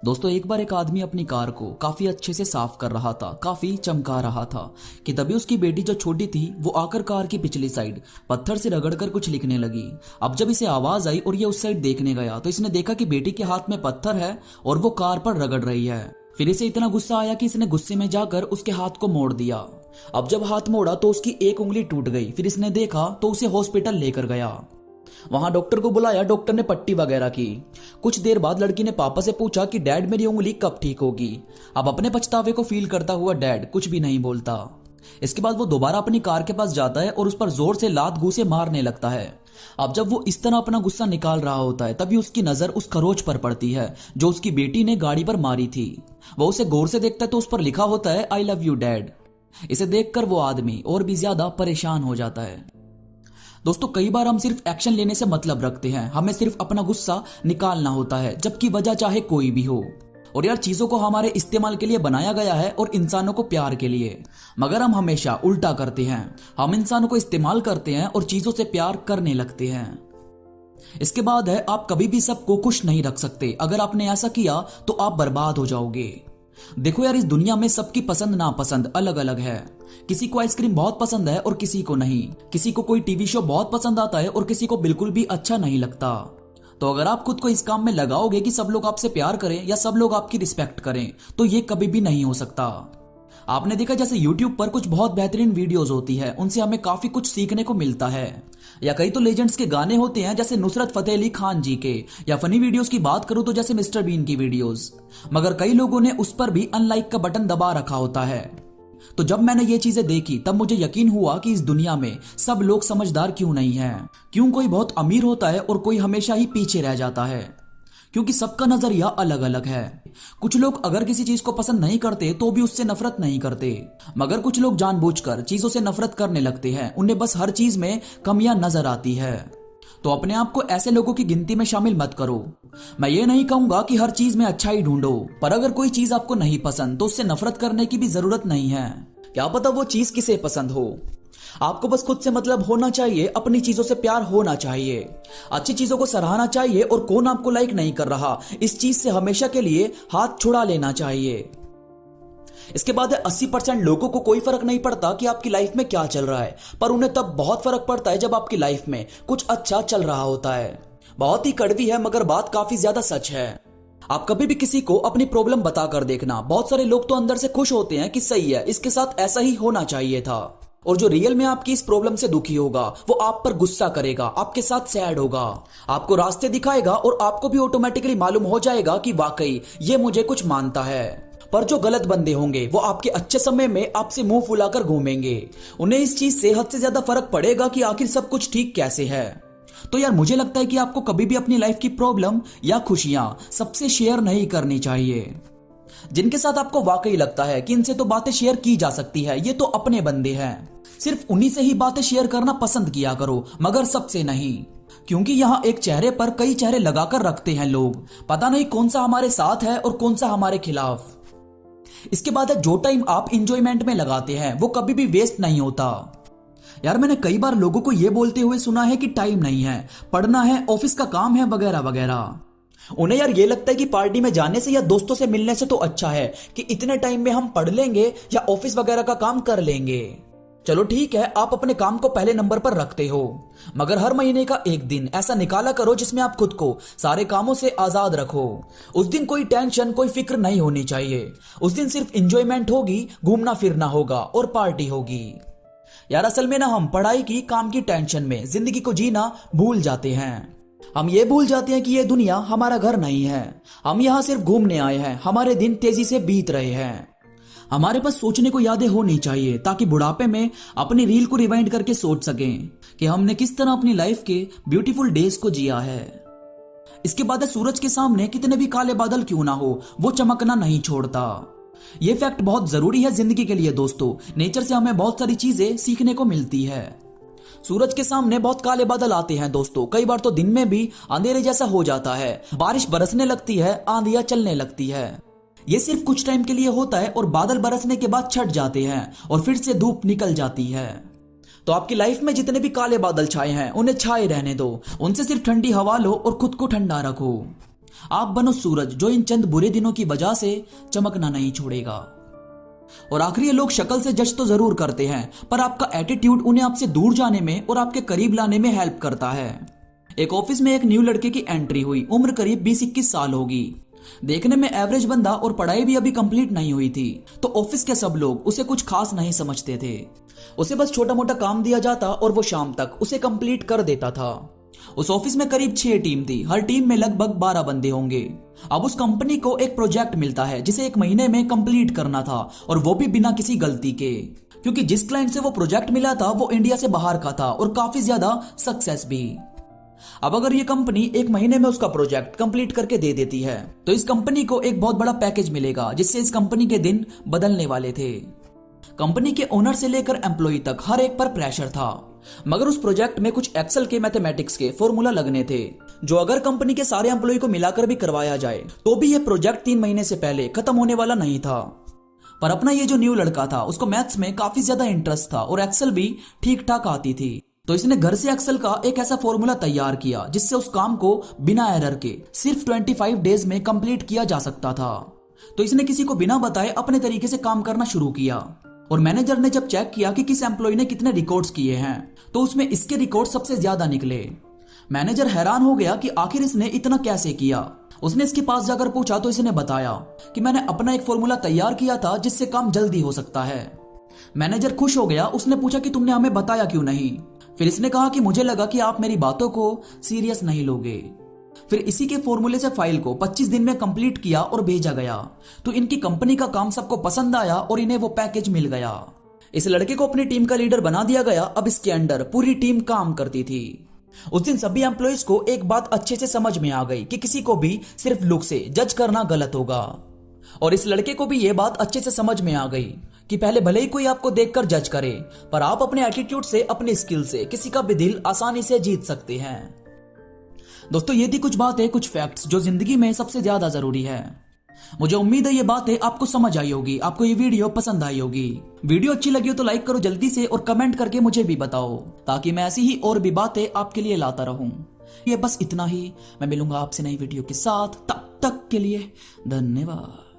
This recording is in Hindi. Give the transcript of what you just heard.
दोस्तों एक बार एक आदमी अपनी कार को काफी अच्छे से साफ कर रहा था, काफी चमका रहा था कि तभी उसकी बेटी जो छोटी थी वो आकर कार की पिछली साइड पत्थर से रगड़कर कुछ लिखने लगी। अब जब इसे आवाज आई और ये उस साइड देखने गया तो इसने देखा कि बेटी के हाथ में पत्थर है और वो कार पर रगड़ रही है। फिर इसे इतना गुस्सा आया कि इसने गुस्से में जाकर उसके हाथ को मोड़ दिया। अब जब हाथ मोड़ा तो उसकी एक उंगली टूट गई। फिर इसने देखा तो उसे हॉस्पिटल लेकर गया। वहां डॉक्टर को बुलाया, डॉक्टर ने पट्टी वगैरह की। कुछ देर बाद लड़की ने पापा से पूछा कि डैड मेरी उंगली कब ठीक होगी। अब अपने पछतावे को फील करता हुआ डैड कुछ भी नहीं बोलता। इसके बाद वो दोबारा अपनी कार के पास जाता है और उस पर जोर से लात घूंसे मारने लगता है। अब जब वो इस तरह अपना गुस्सा निकाल रहा होता है तभी उसकी नजर उस खरोच पर पड़ती है जो उसकी बेटी ने गाड़ी पर मारी थी। वो उसे गौर से देखता है तो उस पर लिखा होता है आई लव यू डैड। इसे देखकर वो आदमी और भी ज्यादा परेशान हो जाता है। दोस्तों कई बार हम सिर्फ एक्शन लेने से मतलब रखते हैं, हमें सिर्फ अपना गुस्सा निकालना होता है, जबकि वजह चाहे कोई भी हो। और यार चीजों को हमारे इस्तेमाल के लिए बनाया गया है और इंसानों को प्यार के लिए, मगर हम हमेशा उल्टा करते हैं। हम इंसानों को इस्तेमाल करते हैं और चीजों से प्यार करने लगते हैं। इसके बाद है आप कभी भी सबको खुश नहीं रख सकते। अगर आपने ऐसा किया तो आप बर्बाद हो जाओगे। देखो यार इस दुनिया में सबकी पसंद नापसंद अलग अलग है। किसी को आइसक्रीम बहुत पसंद है और किसी को नहीं। किसी को कोई टीवी शो बहुत पसंद आता है और किसी को बिल्कुल भी अच्छा नहीं लगता। तो अगर आप खुद को इस काम में लगाओगे कि सब लोग आपसे प्यार करें या सब लोग आपकी रिस्पेक्ट करें तो ये कभी भी नहीं हो सकता। आपने देखा जैसे YouTube पर कुछ बहुत बेहतरीन वीडियोस होती है, उनसे हमें काफी कुछ सीखने को मिलता है। या कई तो लेजेंड्स के गाने होते हैं जैसे नुसरत फतेह अली खान जी के, या फनी वीडियोस की बात करूं तो जैसे मिस्टर बीन की वीडियोस। मगर कई लोगों ने उस पर भी अनलाइक का बटन दबा रखा होता है। तो जब मैंने ये चीजें देखी तब मुझे यकीन हुआ कि इस दुनिया में सब लोग समझदार क्यों नहीं है। क्यों कोई बहुत अमीर होता है और कोई हमेशा ही पीछे रह जाता है, क्योंकि सबका नजरिया अलग अलग है। कुछ लोग अगर किसी चीज को पसंद नहीं करते तो भी उससे नफरत नहीं करते, मगर कुछ लोग जानबूझकर चीजों से नफरत करने लगते हैं। उन्हें बस हर चीज में कमियां नजर आती है। तो अपने आप को ऐसे लोगों की गिनती में शामिल मत करो। मैं ये नहीं कहूंगा कि हर चीज में अच्छाई ढूंढो, पर अगर कोई चीज आपको नहीं पसंद तो उससे नफरत करने की भी जरूरत नहीं है। क्या पता वो चीज किसे पसंद हो। आपको बस खुद से मतलब होना चाहिए, अपनी चीजों से प्यार होना चाहिए, अच्छी चीजों को सराहना चाहिए और कौन आपको लाइक नहीं कर रहा इस चीज से हमेशा के लिए हाथ छुड़ा लेना चाहिए। इसके बाद 80% लोगों को कोई फर्क नहीं पड़ता कि आपकी लाइफ में क्या चल रहा है, पर उन्हें तब बहुत फर्क पड़ता है जब आपकी लाइफ में कुछ अच्छा चल रहा होता है। बहुत ही कड़वी है मगर बात काफी ज्यादा सच है। आप कभी भी किसी को अपनी प्रॉब्लम बताकर देखना, बहुत सारे लोग तो अंदर से खुश होते हैं कि सही है, इसके साथ ऐसा ही होना चाहिए था। और जो रियल में आपकी इस प्रॉब्लम से दुखी होगा वो आप पर गुस्सा करेगा, आपके साथ सैड होगा, आपको रास्ते दिखाएगा और आपको भी ऑटोमेटिकली मालूम हो जाएगा कि वाकई ये मुझे कुछ मानता है। पर जो गलत बंदे होंगे वो आपके अच्छे समय में आपसे मुंह फुलाकर घूमेंगे। उन्हें इस चीज से हद से ज्यादा फर्क पड़ेगा कि आखिर सब कुछ ठीक कैसे है। तो यार मुझे लगता है कि आपको कभी भी अपनी लाइफ की प्रॉब्लम या खुशियां सबसे शेयर नहीं करनी चाहिए। जिनके साथ आपको वाकई लगता है कि इनसे तो बातें शेयर की जा सकती है, ये तो अपने बंदे हैं, सिर्फ उन्हीं से ही बातें शेयर करना पसंद किया करो, मगर सबसे नहीं। क्योंकि यहाँ एक चेहरे पर कई चेहरे लगाकर रखते हैं लोग, पता नहीं कौन सा हमारे साथ है और कौन सा हमारे खिलाफ। इसके बाद है जो टाइम आप इंजॉयमेंट में लगाते हैं वो कभी भी वेस्ट नहीं होता। यार मैंने कई बार लोगों को यह बोलते हुए सुना है कि टाइम नहीं है, पढ़ना है, ऑफिस का काम है वगैरह वगैरह। उन्हें यार ये लगता है कि पार्टी में जाने से या दोस्तों से मिलने से तो अच्छा है कि इतने टाइम में हम पढ़ लेंगे या ऑफिस वगैरह का काम कर लेंगे। चलो ठीक है, आप अपने काम को पहले नंबर पर रखते हो, मगर हर महीने का एक दिन ऐसा निकाला करो जिसमें आप खुद को सारे कामों से आजाद रखो। उस दिन कोई टेंशन कोई फिक्र नहीं होनी चाहिए। उस दिन सिर्फ एंजॉयमेंट होगी, घूमना फिरना होगा और पार्टी होगी। यार असल में ना हम पढ़ाई की काम की टेंशन में जिंदगी को जीना भूल जाते हैं। हम ये भूल जाते हैं कि ये दुनिया हमारा घर नहीं है। हम यहाँ सिर्फ घूमने आए हैं, हमारे दिन तेजी से बीत रहे हैं। हमारे पास सोचने को यादें होनी चाहिए ताकि बुढ़ापे में अपनी रील को रिवाइंड करके सोच सकें कि हमने किस तरह अपनी लाइफ के ब्यूटीफुल डेज को जिया है। इसके बाद सूरज के सामने कितने भी काले बादल क्यों ना हो वो चमकना नहीं छोड़ता। ये फैक्ट बहुत जरूरी है जिंदगी के लिए दोस्तों। नेचर से हमें बहुत सारी चीजें सीखने को मिलती है। सूरज के सामने बहुत काले बादल आते हैं दोस्तों, कई बार तो दिन में भी अंधेरे जैसा हो जाता है, बारिश बरसने लगती है, आंधियां चलने लगती है। ये सिर्फ कुछ टाइम के लिए होता है और बादल बरसने के बाद छट जाते हैं और फिर से धूप निकल जाती है। तो आपकी लाइफ में जितने भी काले बादल छाए हैं उन्हें छाए रहने दो, उनसे सिर्फ ठंडी हवा लो और खुद को ठंडा रखो। आप बनो सूरज जो इन चंद बुरे दिनों की वजह से चमकना नहीं छोड़ेगा। और आखिरी, ये लोग शक्ल से जज तो जरूर करते हैं, पर आपका एटीट्यूड उन्हें आपसे दूर जाने में और आपके करीब लाने में हेल्प करता है। एक ऑफिस में एक न्यू लड़के की एंट्री हुई। उम्र करीब 20-21 साल होगी। देखने में एवरेज बंदा और पढ़ाई भी अभी कंप्लीट नहीं हुई थी, तो ऑफिस के सब लोग उसे कुछ खास नहीं समझते थे। उसे बस छोटा मोटा काम दिया जाता और वो शाम तक उसे कंप्लीट कर देता था। उस ऑफिस में करीब 6 टीम थी। हर टीम में लगभग 12 बंदे होंगे। अब उस कंपनी को एक प्रोजेक्ट मिलता है जिसे 1 महीने में कंप्लीट करना था, और वो भी बिना किसी गलती के, क्योंकि जिस क्लाइंट से वो प्रोजेक्ट मिला था वो इंडिया से बाहर का था और काफी ज्यादा सक्सेस भी। अब अगर ये कंपनी 1 महीने में उसका प्रोजेक्ट कंप्लीट करके दे देती है तो इस कंपनी को एक बहुत बड़ा पैकेज मिलेगा, जिससे इस कंपनी के दिन बदलने वाले थे। कंपनी के ओनर से लेकर एम्प्लॉय तक हर एक पर प्रेशर था, मगर उस प्रोजेक्ट में कुछ एक्सेल के मैथमेटिक्स के फॉर्मूला लगने थे, जो अगर कंपनी के सारे एम्प्लॉय को मिलाकर भी करवाया जाए तो भी ये प्रोजेक्ट 3 महीने से पहले खत्म होने वाला नहीं था। पर अपना ये जो न्यू लड़का था उसको मैथ्स में काफी ज्यादा इंटरेस्ट था और एक्सेल भी ठीक ठाक आती थी, तो इसने घर से एक्सेल का एक ऐसा फॉर्मूला तैयार किया जिससे उस काम को बिना एरर के सिर्फ 25 डेज में कंप्लीट किया जा सकता था। तो इसने किसी को बिना बताए अपने तरीके से काम करना शुरू किया, और मैनेजर ने जब चेक किया कि किस एम्प्लॉय ने कितने रिकॉर्ड्स किए हैं तो उसमें इसके रिकॉर्ड सबसे ज्यादा निकले। मैनेजर हैरान हो गया कि आखिर इसने इतना कैसे किया। उसने इसके पास जाकर पूछा तो इसने बताया कि मैंने अपना एक फॉर्मूला तैयार किया था जिससे काम जल्दी हो सकता है। मैनेजर खुश हो गया। उसने पूछा कि तुमने हमें बताया क्यों नहीं। फिर इसने कहा कि मुझे लगा कि आप मेरी बातों को सीरियस नहीं लोगे। फिर इसी के फॉर्मूले से फाइल को 25 दिन में कंप्लीट किया और भेजा गया, तो इनकी कंपनी का काम सबको पसंद आया और इन्हें वो पैकेज मिल गया। इस लड़के को अपनी टीम का लीडर बना दिया गया। अब इसके अंडर पूरी टीम काम करती थी। उस दिन सभी एम्प्लॉइज को एक बात अच्छे से समझ में आ गई कि किसी को भी सिर्फ लुक से जज करना गलत होगा, और इस लड़के को भी ये बात अच्छे से समझ में आ गई कि पहले भले ही कोई आपको देखकर जज करे, पर आप अपने एटीट्यूड से, अपने स्किल से किसी का भी दिल आसानी से जीत सकते हैं। दोस्तों, ये थी कुछ बातें, कुछ फैक्ट्स जो जिंदगी में सबसे ज्यादा जरूरी है। मुझे उम्मीद है ये बातें आपको समझ आई होगी, आपको ये वीडियो पसंद आई होगी। वीडियो अच्छी लगी हो तो लाइक करो जल्दी से, और कमेंट करके मुझे भी बताओ, ताकि मैं ऐसी ही और भी बातें आपके लिए लाता रहूं। ये बस इतना ही। मैं मिलूंगा आपसे नई वीडियो के साथ। तब तक के लिए धन्यवाद।